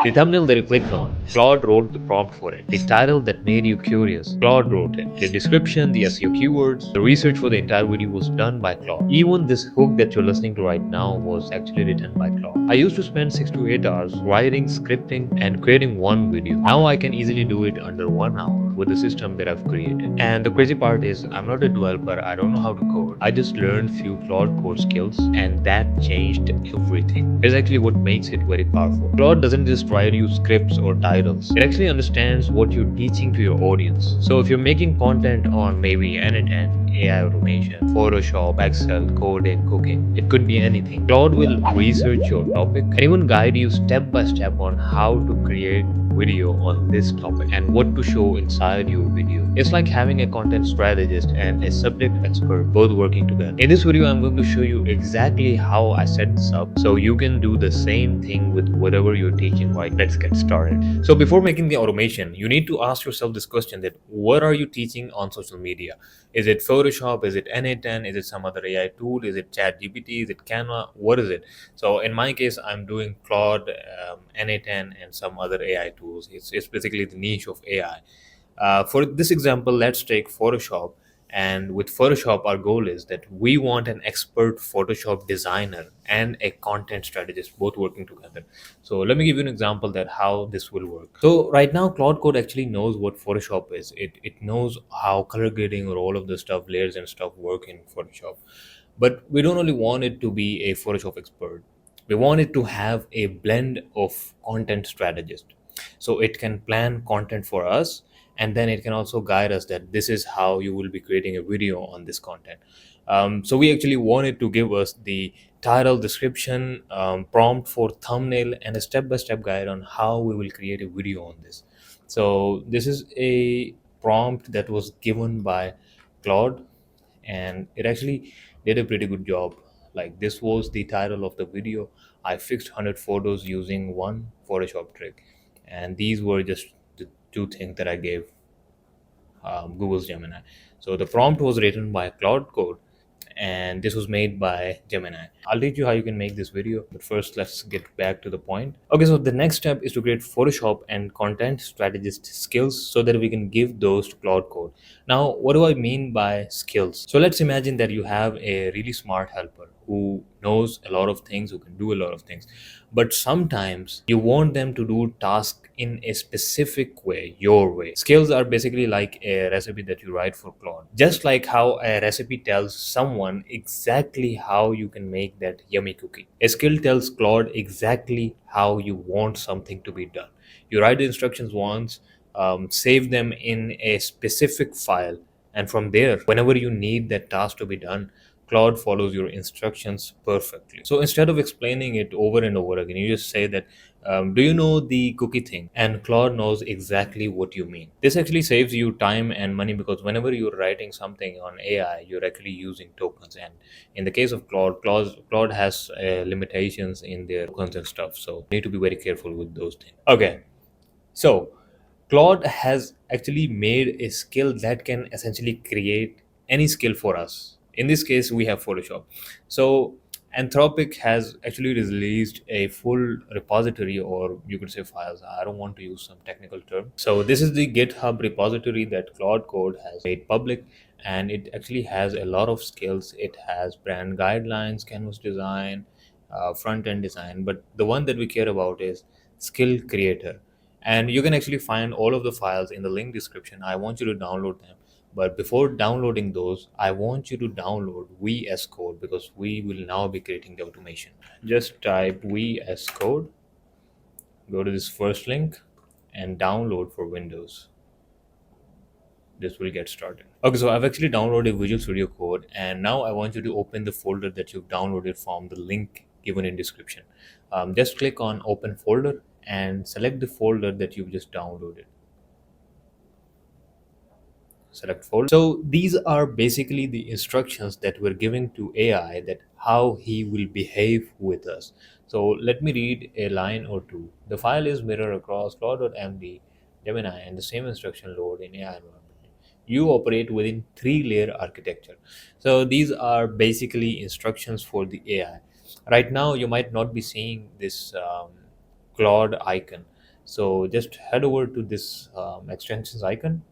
The thumbnail that you clicked on, Claude wrote the prompt for it. The title that made you curious, Claude wrote it. The description, the SEO keywords, the research for the entire video was done by Claude. Even this hook that you're listening to right now was actually written by Claude. I used to spend 6 to 8 hours writing, scripting, and creating one video. Now I can easily do it under 1 hour with the system that I've created. And the crazy part is, I'm not a developer, I don't know how to code. I just learned few Claude code skills, and that changed everything. It's actually what makes it very powerful. Claude doesn't just write you scripts or titles. It actually understands what you're teaching to your audience. So if you're making content on maybe N8N, AI automation, Photoshop, Excel, coding, cooking, it could be anything. Claude will research your topic and even guide you step by step on how to create video on this topic and what to show inside your video. It's like having a content strategist and a subject expert both working together. In this video, I'm going to show you exactly how I set this up so you can do the same thing with whatever you're teaching. Right, let's get started. So before making the automation, you need to ask yourself this question: that what are you teaching on social media? Is it Photoshop? Is it N8N? Is it some other AI tool? Is it ChatGPT? Is it Canva? What is it? So in my case, I'm doing Claude, N8N, and some other AI tools. It's basically the niche of AI. For this example, let's take Photoshop. And with Photoshop, our goal is that we want an expert Photoshop designer and a content strategist both working together. So let me give you an example that how this will work. So right now, Cloud Code actually knows what Photoshop is. It knows how color grading or all of the stuff, layers and stuff work in Photoshop. But we don't only want it to be a Photoshop expert. We want it to have a blend of content strategist. So it can plan content for us, and then it can also guide us that this is how you will be creating a video on this content. So we actually wanted to give us the title, description, prompt for thumbnail, and a step-by-step guide on how we will create a video on this. So this is a prompt that was given by Claude, and it actually did a pretty good job. Like, this was the title of the video. I fixed 100 photos using one Photoshop trick, and these were just the two things that I gave Google's Gemini. So the prompt was written by Claude Code, and this was made by Gemini. I'll teach you how you can make this video, but first let's get back to the point. Okay, so the next step is to create Photoshop and content strategist skills so that we can give those to Claude Code. Now, what do I mean by skills? So let's imagine that you have a really smart helper who knows a lot of things, who can do a lot of things, but sometimes you want them to do tasks in a specific way, your way. Skills are basically like a recipe that you write for Claude. Just like how a recipe tells someone exactly how you can make that yummy cookie, a skill tells Claude exactly how you want something to be done. You write the instructions once, save them in a specific file, and from there, whenever you need that task to be done, Claude follows your instructions perfectly. So instead of explaining it over and over again, you just say that, do you know the cookie thing? And Claude knows exactly what you mean. This actually saves you time and money, because whenever you're writing something on AI, you're actually using tokens. And in the case of Claude has limitations in their tokens and stuff. So you need to be very careful with those things. Okay, so Claude has actually made a skill that can essentially create any skill for us. In this case, we have Photoshop. So Anthropic has actually released a full repository, or you could say files. I don't want to use some technical term. So this is the GitHub repository that Claude Code has made public, and it actually has a lot of skills. It has brand guidelines, canvas design, front end design, but the one that we care about is skill creator. And you can actually find all of the files in the link description. I want you to download them, but before downloading those, I want you to download VS Code, because we will now be creating the automation. Just type VS Code, go to this first link, and download for Windows. This will get started. Okay, so I've actually downloaded Visual Studio Code, and now I want you to open the folder that you've downloaded from the link given in description. Just click on open folder and select the folder that you've just downloaded. Select folder. So these are basically the instructions that we're giving to AI, that how he will behave with us. So let me read a line or two. The file is mirror across claude.md, Gemini, and the same instruction load in AI environment. You operate within 3-layer architecture. So these are basically instructions for the AI. Right now, you might not be seeing this Claude icon, So just head over to this extensions icon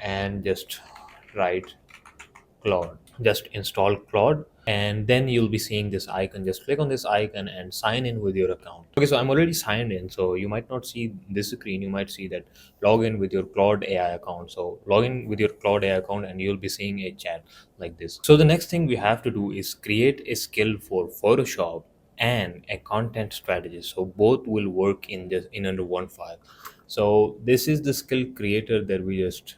and just write Claude. Just install Claude, and then you'll be seeing this icon. Just click on this icon and sign in with your account. Okay, so I'm already signed in, so you might not see this screen. You might see that log in with your Claude AI account. So log in with your Claude AI account, and you'll be seeing a chat like this. So the next thing we have to do is create a skill for Photoshop and a content strategy. So both will work in just in under one file. So this is the skill creator that we just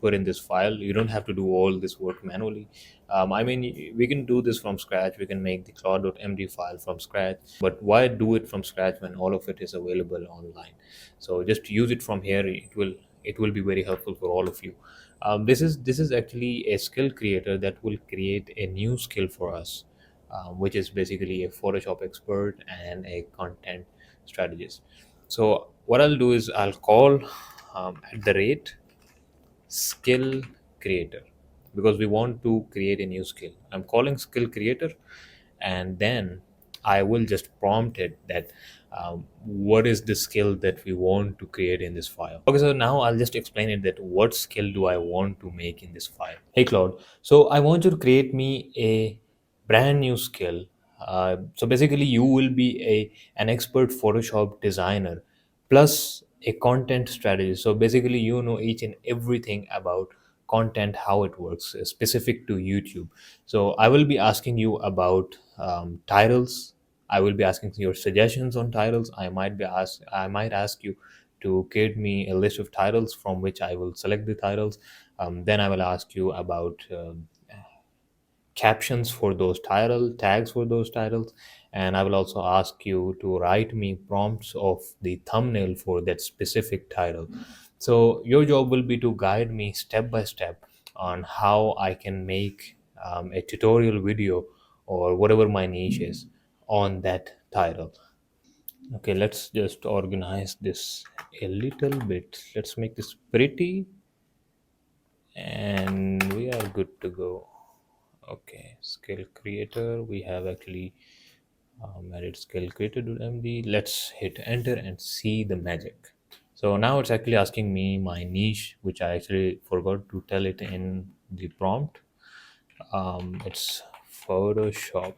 put in this file. You don't have to do all this work manually. I mean, we can do this from scratch. We can make the claude.md file from scratch, but why do it from scratch when all of it is available online? So just use it from here. It will be very helpful for all of you. This is actually a skill creator that will create a new skill for us, which is basically a Photoshop expert and a content strategist. So what I'll do is I'll call at the rate skill creator, because we want to create a new skill. I'm calling skill creator, and then I will just prompt it that what is the skill that we want to create in this file. Okay, so now I'll just explain it that what skill do I want to make in this file. Hey Claude, so I want you to create me a brand new skill. So basically you will be an expert Photoshop designer plus a content strategy. So basically you know each and everything about content, how it works, specific to YouTube. So I will be asking you about titles. I will be asking your suggestions on titles. I might ask you to create me a list of titles from which I will select the titles. Then I will ask you about captions for those title tags for those titles, and I will also ask you to write me prompts of the thumbnail for that specific title. So your job will be to guide me step by step on how I can make a tutorial video or whatever my niche is on that title. Okay, let's just organize this a little bit. Let's make this pretty, and we are good to go. Okay, skill creator, we have actually added skill creator.md. Let's hit enter and see the magic. So now it's actually asking me my niche, which I actually forgot to tell it in the prompt. It's Photoshop.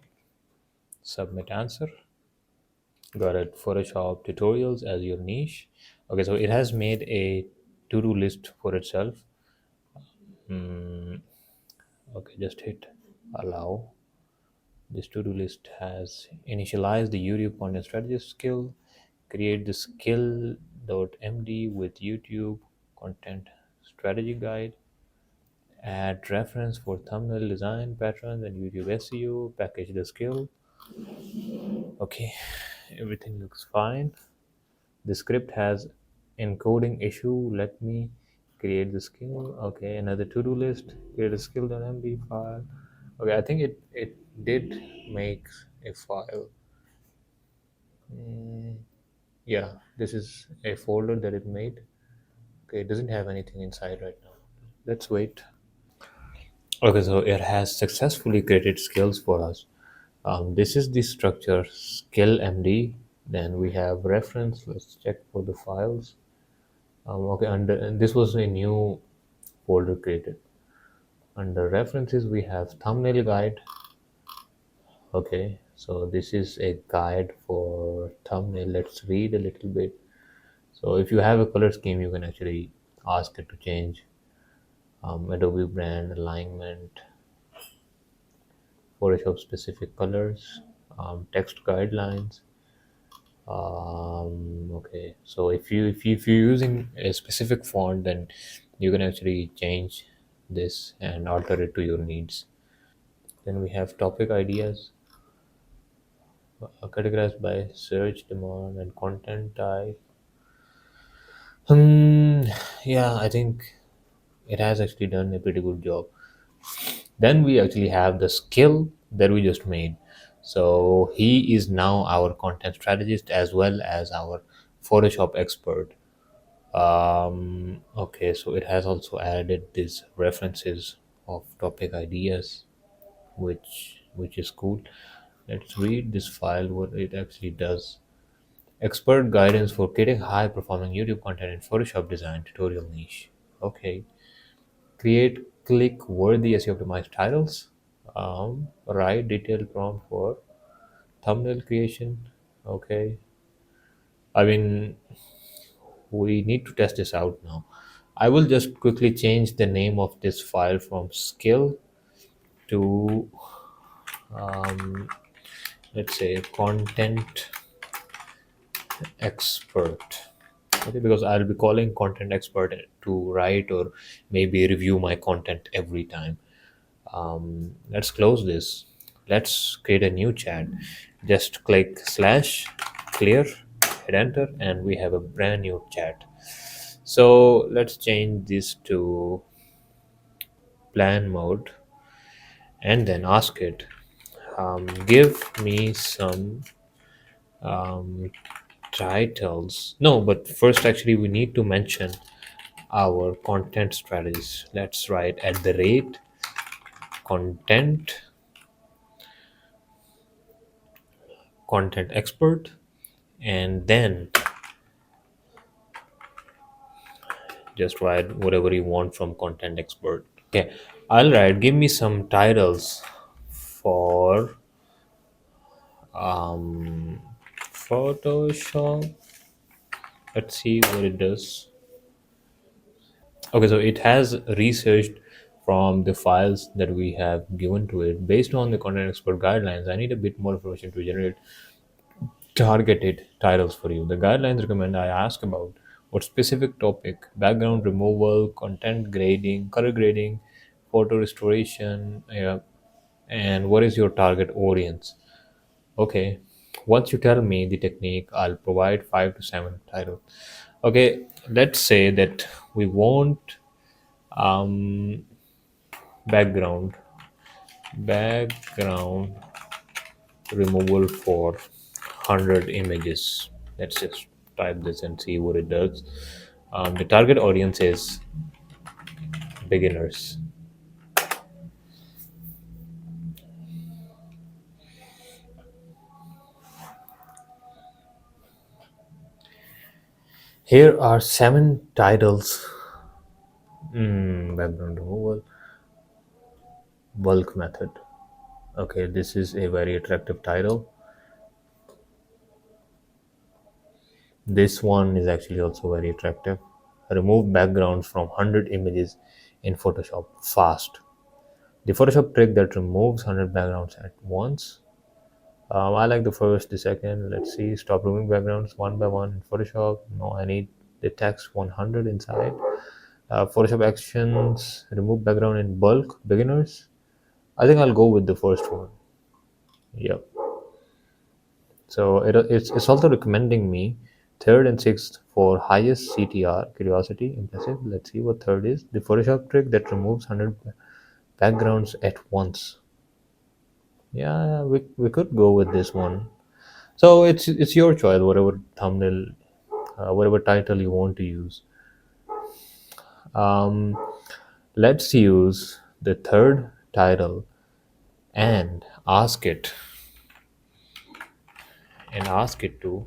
Submit answer. Got it. Photoshop tutorials as your niche. Okay, so it has made a to-do list for itself. Okay, just hit allow. This to-do list has initialized the YouTube content strategist skill, create the skill.md with YouTube content strategy guide, add reference for thumbnail design patterns and YouTube SEO, package the skill. Okay, everything looks fine. The script has encoding issue. Let me create the skill. Okay, another to-do list, create a skill.md file. Okay, I think it did make a file. Mm, yeah, this is a folder that it made. Okay, it doesn't have anything inside right now. Let's wait. Okay, so it has successfully created skills for us. This is the structure skill MD. Then we have reference. Let's check for the files. Okay, and this was a new folder created. Under references, we have thumbnail guide. Okay, so this is a guide for thumbnail. Let's read a little bit. So if you have a color scheme, you can actually ask it to change Adobe brand alignment, Photoshop specific colors, text guidelines. Okay, so if you're using a specific font, then you can actually change this and alter it to your needs. Then we have topic ideas, categorized by search demand and content type. Yeah, I think it has actually done a pretty good job. Then we actually have the skill that we just made. So he is now our content strategist as well as our Photoshop expert. Okay, so it has also added these references of topic ideas, which is cool. Let's read this file what it actually does. Expert guidance for creating high performing YouTube content in Photoshop design tutorial niche. Okay. Create click worthy SEO optimized titles. Write detailed prompt for thumbnail creation. Okay. I mean, we need to test this out now. I will just quickly change the name of this file from skill to, um, let's say, content expert. Okay, because I'll be calling content expert to write or maybe review my content every time. Let's close this. Let's create a new chat. Just click slash clear, hit enter, and we have a brand new chat. So let's change this to plan mode and then ask it, give me some um, titles. No, but first, actually, we need to mention our content strategies. Let's write at the rate content expert, and then just write whatever you want from content expert. Okay, I'll write, give me some titles for um, Photoshop. Let's see what it does. Okay, so it has researched from the files that we have given to it. Based on the content expert guidelines, I need a bit more information to generate targeted titles for you. The guidelines recommend I ask about what specific topic, background removal, content grading, color grading, photo restoration, yeah, and what is your target audience. Okay, once you tell me the technique, I'll provide 5 to 7 titles. Okay, let's say that we want um, background background removal for 100 images. Let's just type this and see what it does. The target audience is beginners. Here are 7 titles. Background removal, bulk method. Okay, this is a very attractive title. This one is actually also very attractive. Remove backgrounds from 100 images in Photoshop fast. The Photoshop trick that removes 100 backgrounds at once. I like the first, the second. Let's see. Stop removing backgrounds one by one in Photoshop. No, I need the text 100 inside. Photoshop actions. Remove background in bulk. Beginners. I think I'll go with the first one. Yep. So it's also recommending me third and sixth for highest CTR. Curiosity, impressive. Let's see what third is. The Photoshop trick that removes 100 backgrounds at once. Yeah, we could go with this one. So it's your choice, whatever thumbnail, whatever title you want to use. Um, let's use the third title and ask it to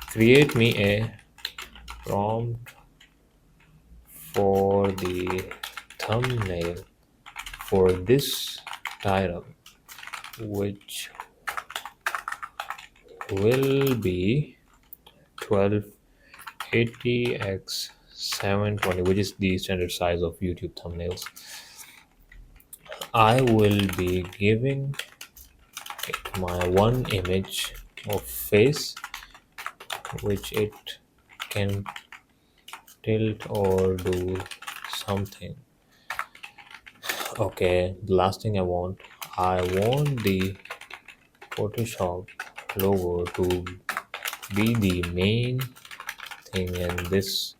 create me a prompt for the thumbnail for this title, which will be 1280 x 720, which is the standard size of YouTube thumbnails. I will be giving it my one image of face, which it can tilt or do something. Okay, the last thing I want the Photoshop logo to be the main thing, and this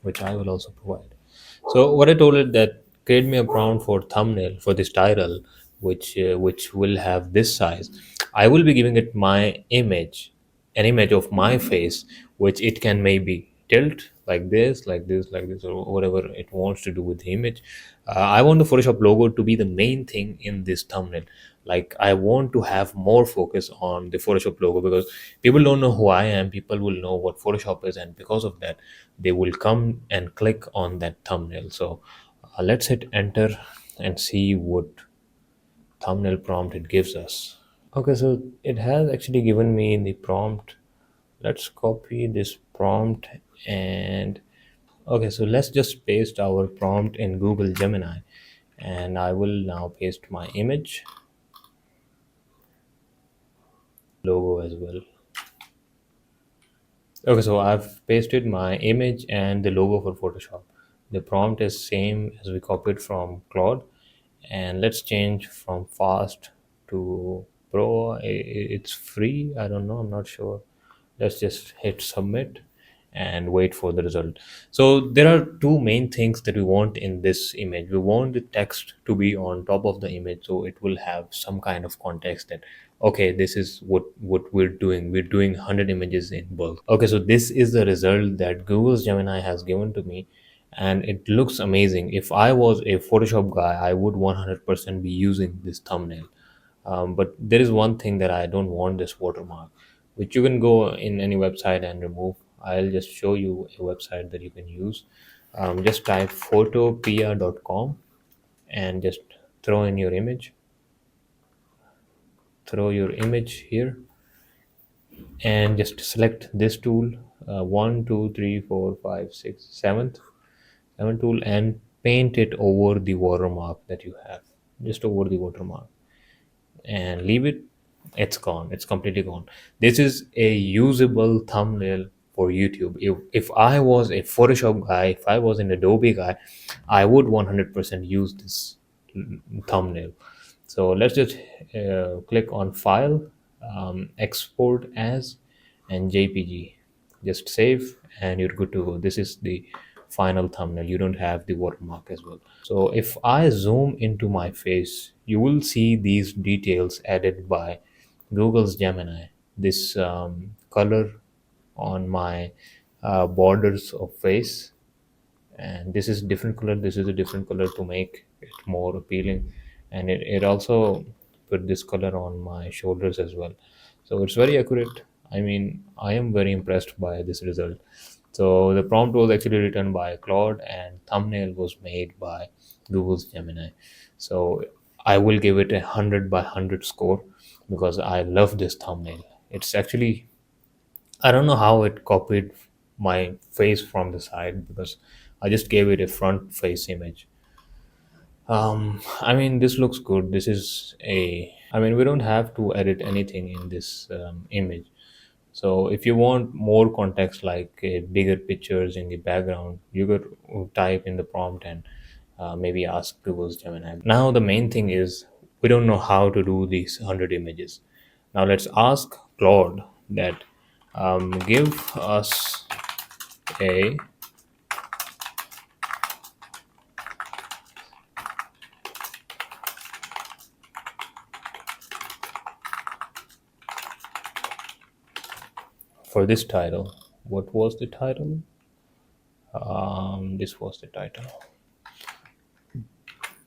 which I will also provide. So what I told it that create me a prompt for thumbnail for this title, which will have this size. I will be giving it my image, an image of my face, which it can maybe tilt like this, like this, like this, or whatever it wants to do with the image. I want the Photoshop logo to be the main thing in this thumbnail. Like, I want to have more focus on the Photoshop logo, because people don't know who I am. People will know what Photoshop is, and because of that, they will come and click on that thumbnail. So let's hit enter and see what thumbnail prompt it gives us. Okay, so it has actually given me the prompt. Let's copy this prompt. And okay, so let's just paste our prompt in Google Gemini, and I will now paste my image, logo as well. Okay, so I've pasted my image and the logo for Photoshop. The prompt is same as we copied from Claude, and let's change from fast to pro. It's free. I don't know. I'm not sure. Let's just hit submit and wait for the result. So there are two main things that we want in this image. We want the text to be on top of the image, so it will have some kind of context that, okay, this is what we're doing 100 images in bulk. Okay, so this is the result that Google's Gemini has given to me, and it looks amazing. If I was a Photoshop guy, I would 100% be using this thumbnail. But there is one thing that I don't want, this watermark, which you can go in any website and remove. I'll just show you a website that you can use. Just type photopia.com and just throw in your image. Throw your image here and just select this tool, one, two, three, four, five, six, seventh tool, and paint it over the watermark that you have, just over the watermark, and leave it. It's gone. It's completely gone. This is a usable thumbnail for YouTube. If I was a Photoshop guy, if I was an Adobe guy, I would 100% use this thumbnail. So let's just click on file, export as, and JPG. Just save and you're good to go. This is the final thumbnail. You don't have the watermark as well. So if I zoom into my face, you will see these details added by Google's Gemini. This color on my borders of face, and this is different color, this is a different color to make it more appealing, and it also put this color on my shoulders as well. So it's very accurate. I mean, I am very impressed by this result. So the prompt was actually written by Claude, and thumbnail was made by Google's Gemini. So I will give it 100/100 score, because I love this thumbnail. It's actually, I don't know how it copied my face from the side, because I just gave it a front face image. I mean, this looks good. This is a, I mean, we don't have to edit anything in this image. So if you want more context, like bigger pictures in the background, you could type in the prompt and maybe ask Google's Gemini. Now the main thing is, we don't know how to do these 100 images. Now let's ask Claude that, give us a, for this title. What was the title? This was the title.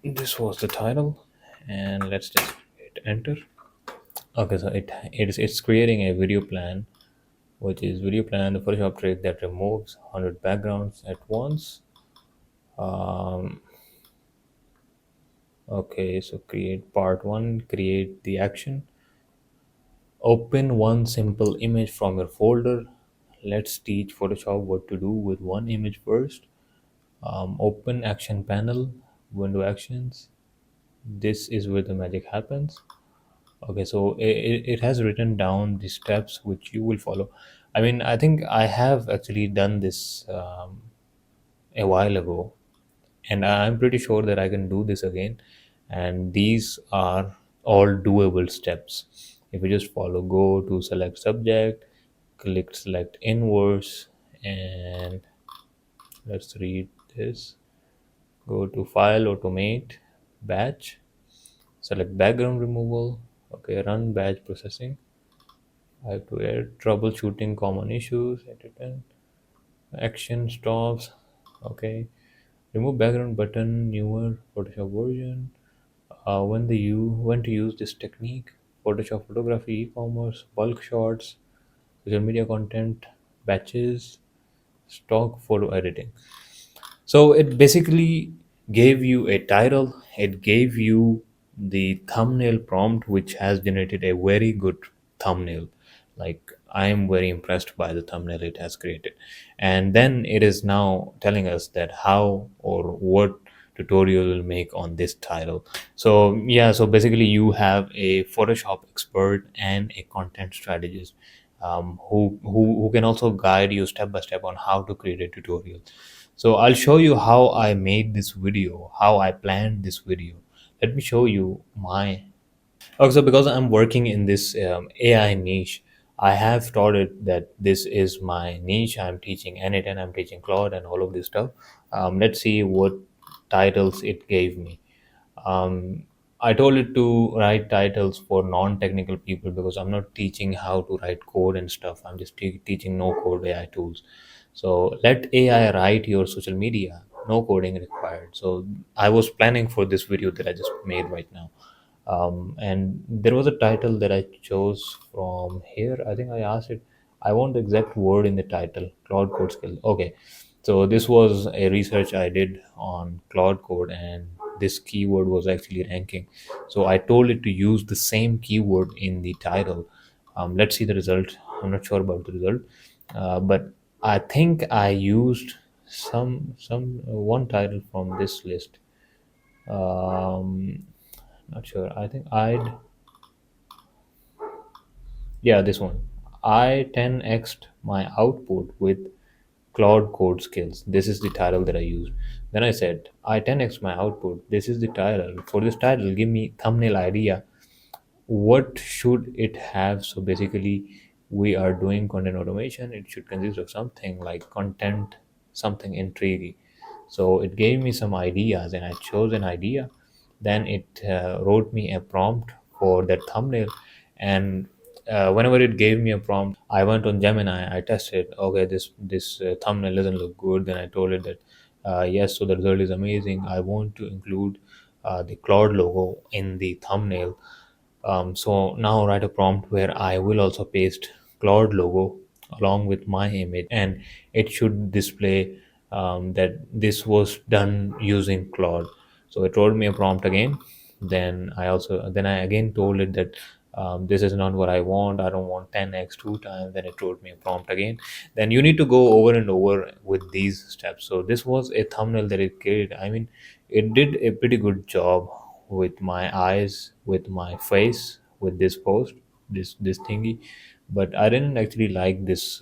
This was the title, and let's just hit enter. Okay, so it's creating a video plan, which is video plan, the Photoshop trick that removes 100 backgrounds at once. Okay, so create part one, create the action. Open one simple image from your folder. Let's teach Photoshop what to do with one image first. Open action panel, window actions. This is where the magic happens. Okay, so it has written down the steps which you will follow. I mean, I think I have actually done this a while ago, and I'm pretty sure that I can do this again. And these are all doable steps. If you just follow, go to select subject, click select inverse, and let's read this. Go to file, automate, batch, select background removal. Okay, run batch processing. I have to add troubleshooting common issues. Editor, action stops. Okay. Remove background button. Newer Photoshop version. When to use this technique? Photoshop photography, e-commerce, bulk shots, social media content, batches, stock photo editing. So it basically gave you a title, it gave you the thumbnail prompt, which has generated a very good thumbnail. Like, I am very impressed by the thumbnail it has created. And then it is now telling us that how or what tutorial will make on this title. So yeah, so basically you have a Photoshop expert and a content strategist, who can also guide you step by step on how to create a tutorial. So I'll show you how I made this video, how I planned this video. Let me show you my. Okay, so because I'm working in this AI niche, I have started that this is my niche. I'm teaching N8 and I'm teaching Claude and all of this stuff. Let's see what titles it gave me. um, I told it to write titles for non-technical people because I'm not teaching how to write code and stuff. I'm just teaching no-code AI tools. So let AI write your social media. No coding required. So I was planning for this video that I just made right now. And there was a title that I chose from here. I think I asked it. I want the exact word in the title. Cloud code skill. Okay, so this was a research I did on Cloud Code, and this keyword was actually ranking. So I told it to use the same keyword in the title. Let's see the result. I'm not sure about the result, but I think I used some one title from this list. Um, Not sure. I think I'd Yeah, this one. I 10x'd my output with Claude Code Skills. This is the title that I used. Then I said, I 10x my output. This is the title. For this title, give me thumbnail idea. What should it have? So basically, we are doing content automation. It should consist of something like content, something intriguing. So it gave me some ideas, and I chose an idea. Then it wrote me a prompt for that thumbnail, and whenever it gave me a prompt, I went on Gemini. I tested. Okay, this thumbnail doesn't look good. Then I told it that yes, so the result is amazing. I want to include the Claude logo in the thumbnail. So now write a prompt where I will also paste Claude logo along with my image, and it should display that this was done using Claude. So it told me a prompt again. Then I again told it that this is not what I want. I don't want 10x two times. Then it told me a prompt again. Then you need to go over and over with these steps. So this was a thumbnail that it created. I mean, it did a pretty good job with my eyes, with my face, with this post, this thingy. But I didn't actually like this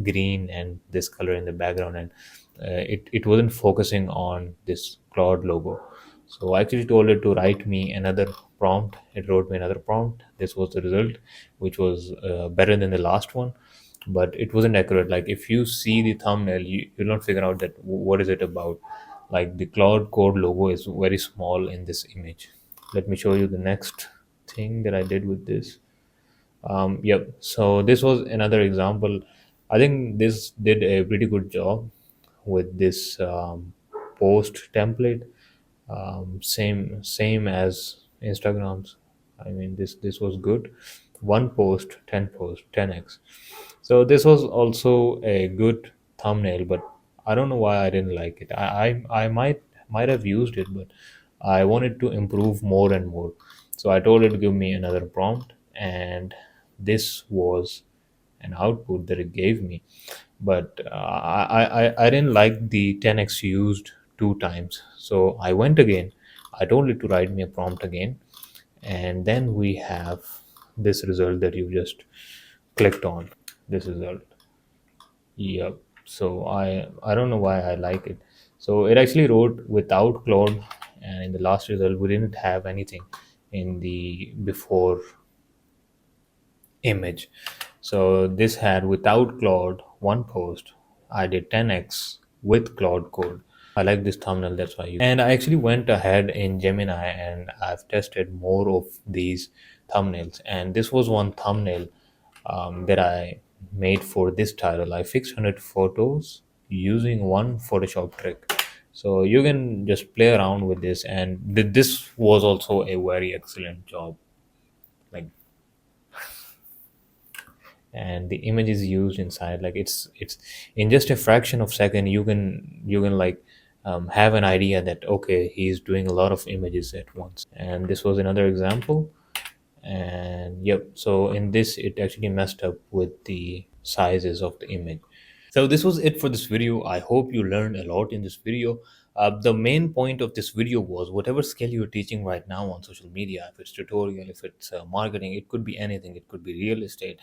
green and this color in the background, and it wasn't focusing on this Claude logo. So I actually told it to write me another prompt. It wrote me another prompt. This was the result, which was better than the last one, but it wasn't accurate. Like, if you see the thumbnail, you'll not figure out that what is it about. Like, the Cloud Code logo is very small in this image. Let me show you the next thing that I did with this. Yep, so this was another example. I think this did a pretty good job with this post template. Same as Instagram's. I mean, this was good. One post, 10 post, 10x. So this was also a good thumbnail, but I don't know why I didn't like it. I might have used it, but I wanted to improve more and more. So I told it to give me another prompt, and this was an output that it gave me. But I didn't like the 10x used two times. So I went again. I told it to write me a prompt again, and then we have this result that you just clicked on. This result. Yep. So I don't know why I like it. So it actually wrote without Claude, and in the last result we didn't have anything in the before image. So this had without Claude one post. I did 10x with Claude code. I like this thumbnail, that's why you. And I actually went ahead in Gemini and I've tested more of these thumbnails. And this was one thumbnail that I made for this title. I fixed 100 photos using one Photoshop trick. So you can just play around with this, and this was also a very excellent job. Like, and the image is used inside. Like it's in just a fraction of second. You can like have an idea that okay, he's doing a lot of images at once. And this was another example. And yep, so in this it actually messed up with the sizes of the image. So this was it for this video. I hope you learned a lot in this video. The main point of this video was whatever skill you're teaching right now on social media, if it's tutorial, if it's marketing, it could be anything, it could be real estate.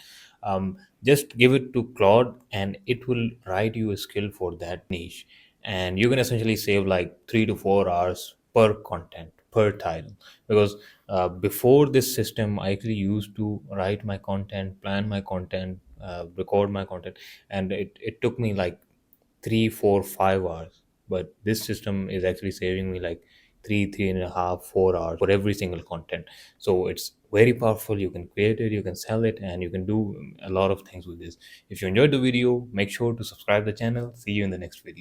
Just give it to Claude and it will write you a skill for that niche. And you can essentially save like 3 to 4 hours per content, per title. Because before this system, I actually used to write my content, plan my content, record my content, and it took me like 3 4 5 hours. But this system is actually saving me like 3 3.5 4 hours for every single content. So it's very powerful. You can create it, you can sell it, and you can do a lot of things with this. If you enjoyed the video, make sure to subscribe the channel. See you in the next video.